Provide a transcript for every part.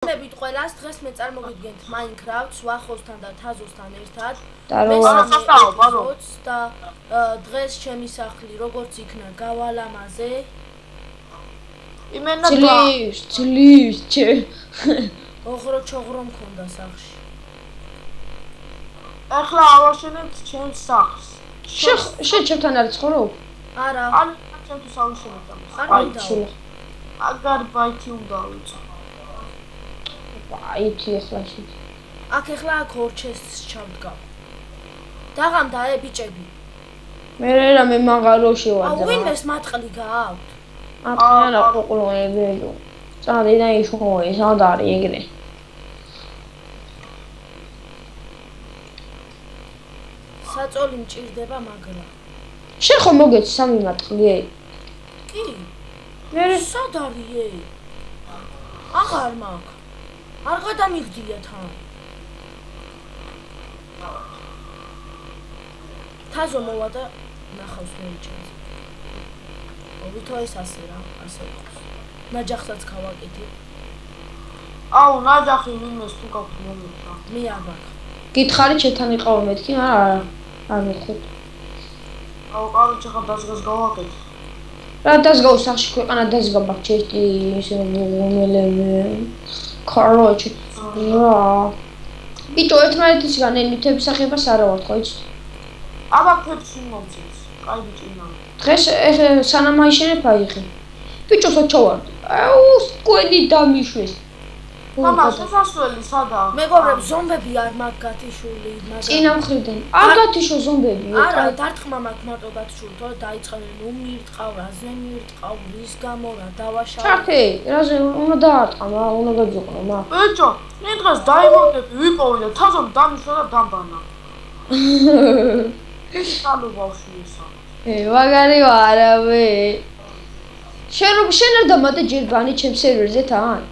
მებით ყველას დღეს მე წარმოგიდგენთ Minecraft-ს ვახოსთან და თაზოსთან ერთად. და დღეს ჩემი სახლი როგორც იქნა გავალამაზე. იმენა ძლივს ოღრო-ჩოღრო მქონდა სახლში. ახლა ავაშენებთ ჩემს სახლს. შენ ჩემთან არ ცხოვრობ? არა. ან ჩემთვის ავაშენებთ ამას. აგარ ბაითი უნდა ავიწო. ბაითი ახლა შე. აქ ახლა აქ ორ ჩესტს ჩავდგავ. დაღამდა ბიჭები. მე მაღაროში ვარ და. ვინმეს მატყლი გააქვთ? არა ყოყლოებელო. წადი და იშოვე, სად არის ეგრე? საწოლი მჭირდება მაგრა. შენ ხომ მოგეცი სამი მატყლი? კი. მე სად არის? აღარ მაქვს. არ გადამიგდია თან. თაზო მოვა და ნახავს მე ჩემს. ვითო ეს ასე რა, ასე იყოს. ნაჯახსაც გავაკეთე. აუ, ნაჯახი ვინმეს თუ გაქვს მომეცა. მე არ მაქვს. გითხარი ჩემთან იყავა მეთქი, არა. არ მეთქი. აუ, კაროჩე ხა დასგას გავაკეთე. რა დასგავ სახში ქვეყანა დასგა ბაქჩეთი ისე მომელე. კაროჩე. რა. ბიჭო ერთმანეთისგან ელითების სახებას არა ვარ ხო იცი? აბა ფეფში მომწიც. კაი ბიჭინა. დღეს სანამ აიშენებ აიღე. ბიჭო საჩავარ. აუ, სკვენი დამიშვეს. მამა, შესასვლელი სადაა? მეგობრებს, ზომბები არ მაქვს გათიშული, მაგრამ წინა მხრიდან. არ გათიშო ზომბები. არა, დარტყმა მაქვს მარტო გათიშული, თორე დაიწყნენ ნუ მირტყავ, რაზე მირტყავ, რის გამო რა დავაშავე. ჩართე, რაზე უნდა დაარტყმა, უნდა გაძოყნო, მა. ბიჭო, მე დღეს დაიმონტები, ვიპოვე და თაზომ დამიშვა და დამბანა. სალო ბავშვი ესა. მაგარი ვარ აბე. შენ არ დამატე ჯერ ბანი ჩემ სერვერზე თან?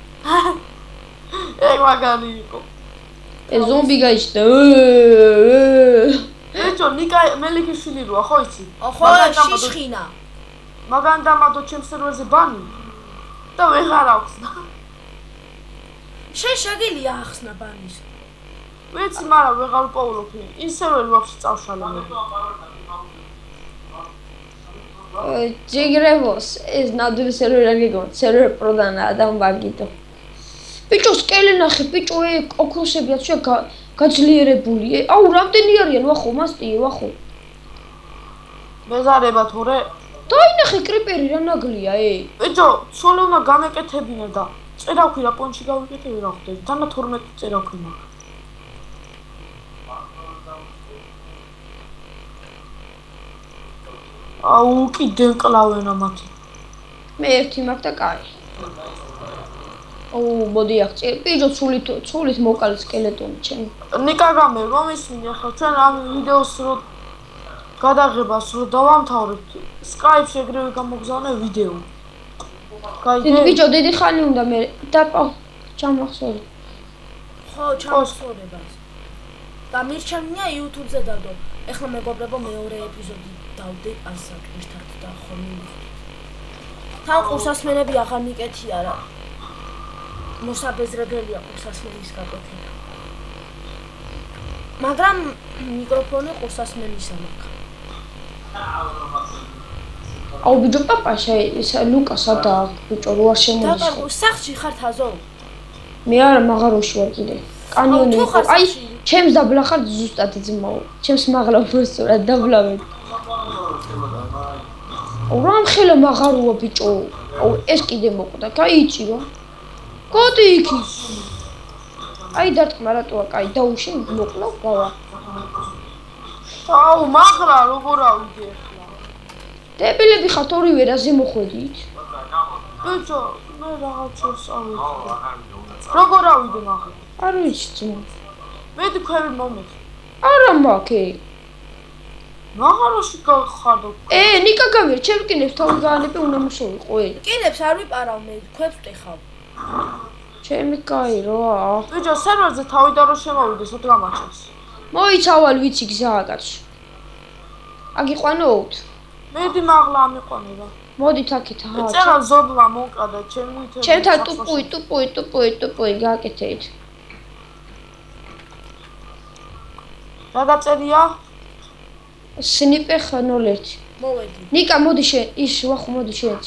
მაგარი იყო. ზომბი გაიჩნდა. ბიჭო, ნიკა მელიქიშვილი როა, ხო იცი? ხო, შიშხინა. მაგან დამატო ჩემ სერვერზე ბანი და ვეღარ აქვს. შენ შეგიძლია ახსნა ბანის. ვიცი, მაგრამ ვეღარ ვპოულობ. ის სერვერი ვაფშე წავშალე მე. ჯეგრებოს ეს ნამდვილი სერვერი არ გიგონთ, სერვერი პროდანაა და მაგიტო. ბიჭო, სკელი ნახე, ბიჭო, ოქროსები აჩვია გაძლიერებული. აუ, რამდენი არიან ვახო, მასტი, ვახო. მეზარება თორე. დაინახე კრიპერი რა ნაგლია, ბიჭო, სულ უნდა გამეკეთებინა და წერაქვი რა პონჩი გავიკეთე რა ხვდები. დანა 12 წერაქვი მაქვს. აუ, კიდევ კლავენა მათი. მე ერთი მაქვს და კაი. აუ, მოდი აქ წე. ბიჭო, ცულით მოკალე სკელეტონი ჩემი. ნიკა გამე, რომ ისმინე ახლა ჩვენ ამ ვიდეოს რო გადაღებას რო დავამთავრებთ, Skype-ში ეგრევე გამოგზავნე ვიდეო. დიდი ბიჭო, დიდი ხანი უნდა მე დაპა ჩამახსოვრე. ხო, ჩამახსოვრებას. და მირჩენია YouTube-ზე დადო. ეხლა მეგობრებო, მეორე ეპიზოდი დავდე ასაკ ერთად და ხოლმე მივხვდი. თან ყურსასმენები აღარ მიკეთია რა. მოსაბეზრებელია ყურსასმენის გაკეთება. მაგრამ მიკროფონი ყურსასმენისა მაქვს. აუ ბიჭო, პაპაშა ეს ლუკა სადაა ბიჭო, რო არ შემოდის. და სახში ხარ თაზო? მე არა მაღაროში ვარ კიდე. კანიონი იყო. აი, ჩემს დაბლახარ ზუსტად ძმაო. ჩემს მაღლა პროსტურად დაბლავეთ. აუ რამ ხელა მაღაროა ბიჭო. აუ ეს კიდე მოკვდა. კაი იწივა. გოდი იქი. აი დარტყმა რატოა კაი დაუშენ მოკლავ გავა. აუ მაღლა როგორ ავიდე ახლა? დებილები ხართ ორივე რაზე მოხვედით? ბიჭო, მე რაღაცა ავიდე. როგორ ავიდე მაღლა? არ ვიცი ძმა. მედი ქვევი მომეც. არა მაქვს. მაღაროში გახარდო. ნიკა გამერ, ჩემ კინებს თავი გაანები უნდა მოსულიყო. კინებს არ ვიპარავ მე, ქვებს ვტეხავ. ჩემი კაი რა. ბიჭო, სერვერზე თავი და რო შემოვიდეს, ოთ გამაჩეს. მოიცავალ ვიცი გზაა კაცო. აგიყვანოთ? მედი მაღლა ამიყვანება. მოდით აქეთ, აჰა. წერა ზოდლა მოკა და ჩემი თემი. ჩემთან ტუპუი გააკეთეთ. რა დაწერია? სნიპერ 01. მოვედი. ნიკა მოდი შენ, ის ვახო მოდი შენც.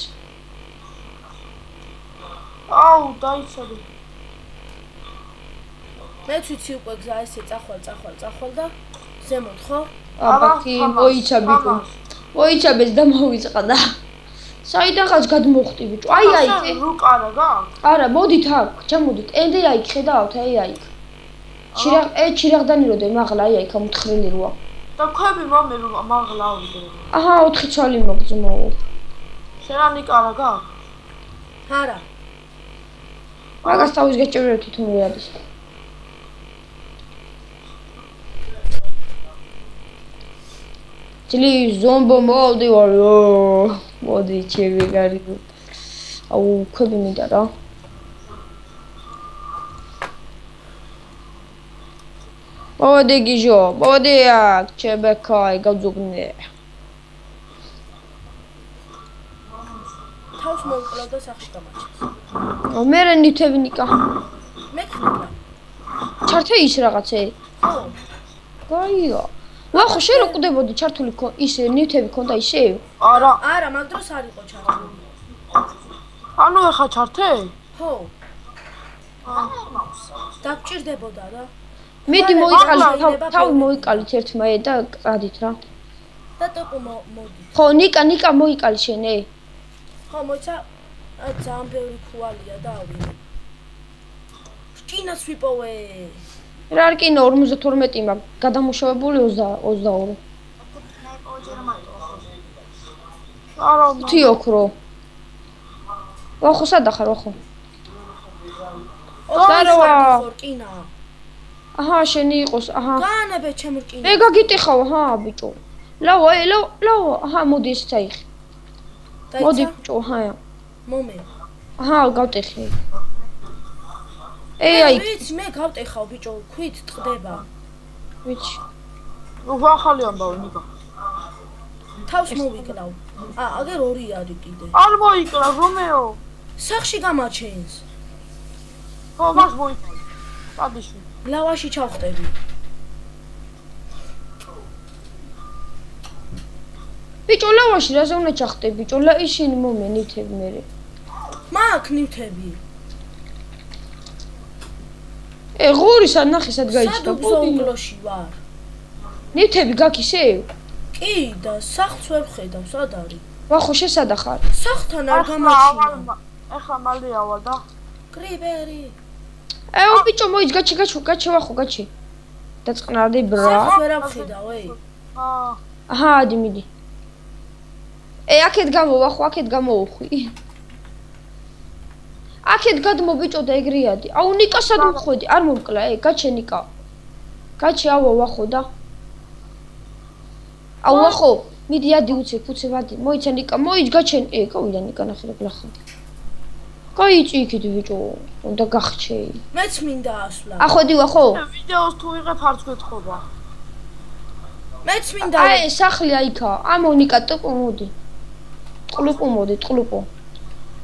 აუ, დაიცადე. მეც ვიცი უკვე გზა ესე წახვალ და ზემოთ ხო? აბა კი მოიცა ბიჭო. მოიცაბეს და მოვიწყდა. საიდანღაც გადმოხტი ბიჭო. აი იქ. რუკარა გაქვს? არა, მოდით აქ, ჩამოდით. ენდე აიქ ხედავთ, აი აიქ. ჩირაღდანი როდე მაღლა, აი აიქ ამთხრილი როა. და ქვები მომე რომ მაღლა ავიდე. აჰა, 4 ცალი მოგძმო. შერანიკარა გაქვს? არა. მაგას თავის გაჭერე თვითონ რეადის. ძილი ზომბო მოვდი ვარო. მოდი ჩემი გარიგო. აუ, ქვები მინდა რა. მოდი გიჟო, მოდი აქ, ჩემბეკაი გავძუგნე. თავს მოვკლავ და სახში გამაჩეს. მე ნითები ნიკა. მე ხნილა. ჩართე ის რაღაცე. ხო. გაიო. ვახო შენ რო კვდებოდი ჩართული ისე ნივთები ქონდა ისე? არა, მაგ დროს არ იყო ჩართული. ანუ ეხა ჩართე? ხო. დაგჭირდებოდა რა. მიდი მოიყალით, თავი მოიყალით ერთმაე და ყადით რა. და ტოპო მოდი. ხო, ნიკა მოიყალი შენ, ხო, მოიცა ძალიან ბევრი ქუალია და ავიღე. შკინას ვიპოვე. რა არ კინო 52 მაგ გადამუშავებული 22. არა, თი ოქრო. ვახო სადახარ ვახო. ოსტაროა. ხორკინა. აჰა, შენი იყოს, აჰა. განაბე ჩემ რკინა. მე გაგიტეხავ, აჰა, ბიჭო. ლავა, აჰა, მოდი ეს წაიხი. მოდი ბიჭო, აჰა. მომე. აჰა, გავტეხე. აი. ვიცი, მე გავტეხავ ბიჭო, ქვით ტყდება. ვიცი. ვახალი ამბავ ნიკა. თავს მოვიკლავ. აგერ 2 არის კიდე. არ მოიკლა რომეო. სახში გამაჩენს. ხო, მას მოიკლა. სადიში. ლავაში ჩავხტები. ბიჭო, ლავაში რა ზონა ჩახტები, ბიჭო, ისინი მომენითები მე. მაგ ნივთები. ღორის ანახი სად გაიჩნდა? ბოდიში ვარ. ნივთები გაქისე? კი და სახლს ვერ ხედავ, სად არის? ვახო შესადახარ. სახლთან არ გამაჩინა. ეხლა მალე ავალ და კრიბერი. აუ ბიჭო, მოიც გაჩი ვახო, გაჩი. დაწყნარდი ბრა. სახლს ვერ ამხედავ, აჰა, ადი მიდი. აქეთ გამოვახო, აქეთ გამოვუხვი. აქეთ გადმო ბიჭო და ეგრიადი. აუ ნიკა სად უხვედი? არ მომკლა, გაჩე ნიკა. გაჩი აუ ვახო და. აუ ვახო, მიდი ადი უცე ვადი. მოიცა ნიკა, მოიც გაჩენ. გავიდა ნიკა ნახე რა გლახა. გაიწი იქით ბიჭო, უნდა გახჩე. მეც მინდა ასვლა. ახვედი ვახო? ვიდეოს თუ ვიღებ არც გეთხოვა. მეც მინდა. აი სახლი აიქა. ამო ნიკა ტყუ მოდი. ტყლუპო.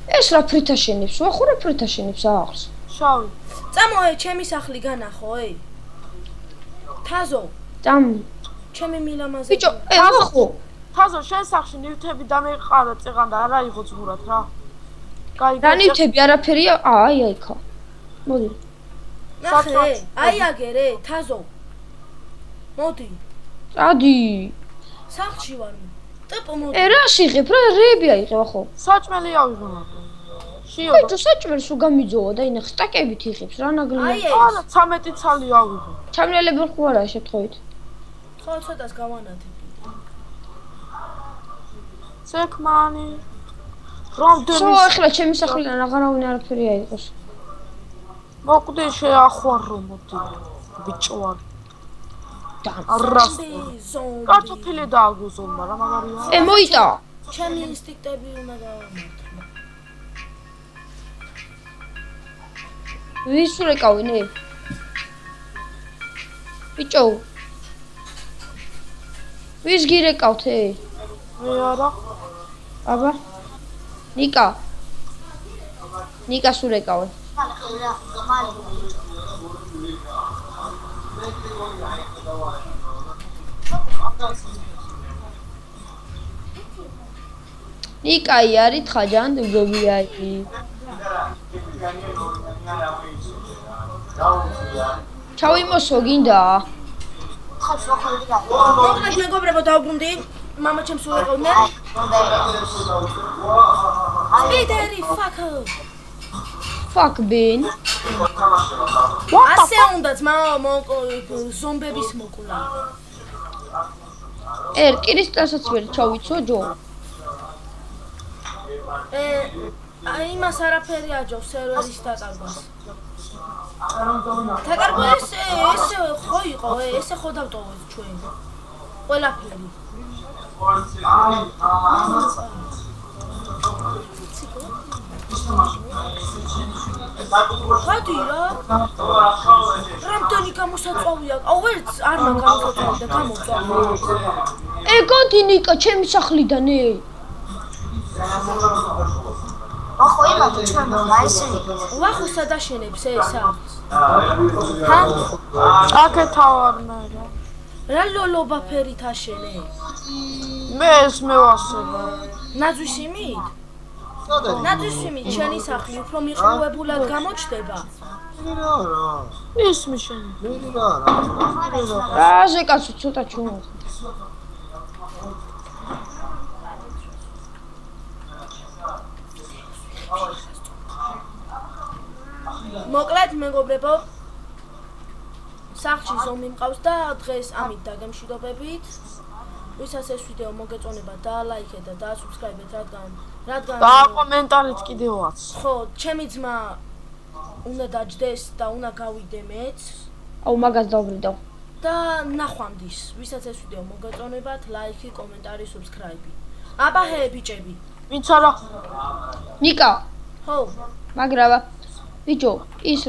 ეს რა ფრითაშენებს? ვახო რა ფრითაშენებს აღს? შავი. წამოე, ჩემი სახლი განახო, თაზო. წამ. ჩემი მილამაზე. ბიჭო, ვახო. თაზო, შენ სახლში ნივთები დამეყარა წეღან და არა იყო ზღურად რა. რა ნივთები არაფერია? აი აიქა. მოდი. ნახე, აი აგერე, თაზო. მოდი. ადი. სახლში ვარ. ტიპო მოდი. რა სიღებ რა რეები აიღე ხო? საჭმელი ავიღე მაგრამ. შიო. ბიჭო, საჭმელი სულ გამიძოვა და ინახე სტაკებით იღებს რა ნაგლია. არა, 13 ცალი ავიღე. ჩამნელები ხო არა შეთხოვით? ხო, ცოტას გავანათებ. ცეკმანი. რამდენი? სულ ახლა ჩემი სახლიდან აღარავინ არაფერი აიყოს. მოკვდი შეახვარო მოდი. ბიჭო არ. არას. კარტოფილი დააგუზო, მაგრამ მაგარია. მოიტა. ჩემი ინსტინქტები უნდა გავამართლო. ვის ურეკავინე? ბიჭო. ვის გირეკავთ? მე არა. აბა. ნიკა სულ ეკავე. ნიკაი არის თხაჯან გოგია იგი. ჩავიმოსო გინდა? მოკლედ მეგობრებო დავბრუნდი. მამა ჩემს უეყავდნენ. პიტერი ფაკო. Fuck bin. ასე უნდა ძმა ზომბების მოკლა. ერკირის წასაც ვერ ჩავიცო ჯო. იმას არაფერი აჯობს სერვერის დაკარგვას. დაკარგვა ესე ხო იყო, ესე ხო დავტოვეთ ჩვენ. ყველაფერი. ხადი რა? რამდენი გამოსაწვავია? ვერც არ მაგამოსაწვავი და გამოწვავი. ეკოდი ნიკა ჩემი სახლიდან ე. ახო იმათო ჩვენ მაისენი. ვახო სადაშენებს ეს აქვს. ჰა? აკეთავარნა რა. რა ლოლობა ფერით აშენე? მე ეს მევასება. ნაძვის იმით? ნაძვის იმით შენი სახლი უფრო მიყრუებულად გამოჩნდება. ის მიშენი. აზე კაცო ცოტა ჩუმო. მოკლედ მეგობრებო სახლში ზომი მყავს და დღეს ამით დაგემშვიდობებით. ვისაც ეს ვიდეო მოგეწონება დაალაიქეთ და დაასუბსკრაიბეთ რადგან და კომენტარით კიდევაც. ხო, ჩემი ძმა უნდა დაჯდეს და უნდა გავიდე მეც აუ მაგას დავბრიდავ. და ნახვამდის. ვისაც ეს ვიდეო მოგეწონებათ, ლაიქი, კომენტარი, სუბსკრაიბი. აბა ჰე ბიჭები. ვინც არა ნიკა ხო. მაგრავა. ბიჭო ის